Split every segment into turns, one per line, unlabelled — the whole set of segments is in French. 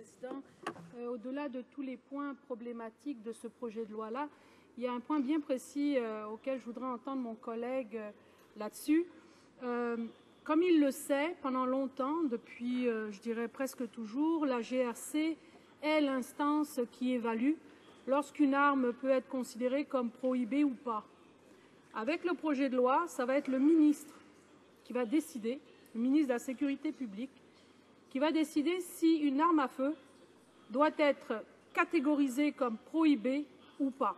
Président. Au-delà de tous les points problématiques de ce projet de loi-là, il y a un point bien précis auquel je voudrais entendre mon collègue là-dessus. Comme il le sait, pendant longtemps, depuis, je dirais presque toujours, la GRC est l'instance qui évalue lorsqu'une arme peut être considérée comme prohibée ou pas. Avec le projet de loi, ça va être le ministre qui va décider, le ministre de la Sécurité publique, qui va décider si une arme à feu doit être catégorisée comme prohibée ou pas.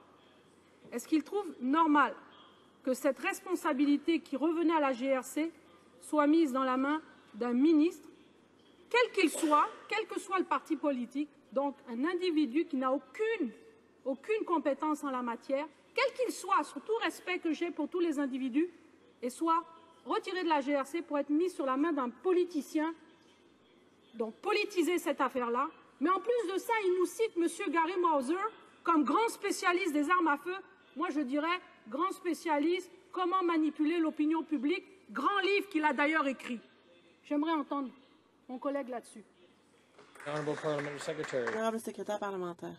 Est-ce qu'il trouve normal que cette responsabilité qui revenait à la GRC soit mise dans la main d'un ministre, quel qu'il soit, quel que soit le parti politique, donc un individu qui n'a aucune compétence en la matière, quel qu'il soit, sur tout respect que j'ai pour tous les individus, et soit retiré de la GRC pour être mis sur la main d'un politicien, donc politiser cette affaire-là. Mais en plus de ça, il nous cite M. Gary Mauser comme grand spécialiste des armes à feu. Moi, je dirais grand spécialiste, comment manipuler l'opinion publique, grand livre qu'il a d'ailleurs écrit. J'aimerais entendre mon collègue là-dessus.
Honorable secrétaire parlementaire.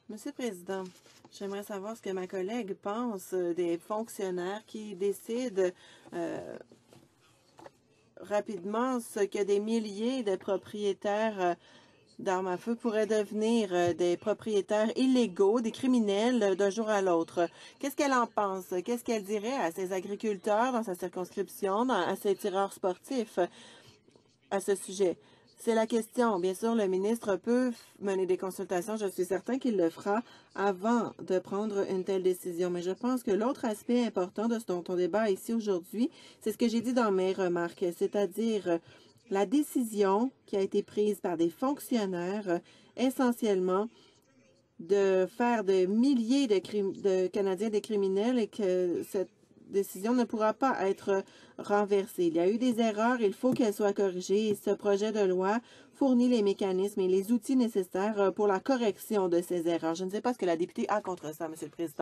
Monsieur le Président, j'aimerais savoir ce que ma collègue pense des fonctionnaires qui décident rapidement ce que des milliers de propriétaires d'armes à feu pourraient devenir des propriétaires illégaux, des criminels d'un jour à l'autre. Qu'est-ce qu'elle en pense? Qu'est-ce qu'elle dirait à ces agriculteurs dans sa circonscription, à ces tireurs sportifs à ce sujet? C'est la question. Bien sûr, le ministre peut mener des consultations. Je suis certain qu'il le fera avant de prendre une telle décision. Mais je pense que l'autre aspect important de ce dont on débat ici aujourd'hui, c'est ce que j'ai dit dans mes remarques, c'est-à-dire la décision qui a été prise par des fonctionnaires essentiellement de faire de milliers de Canadiens des criminels et que cette décision ne pourra pas être renversée. Il y a eu des erreurs, il faut qu'elles soient corrigées et ce projet de loi fournit les mécanismes et les outils nécessaires pour la correction de ces erreurs. Je ne sais pas ce que la députée a contre ça, Monsieur le Président.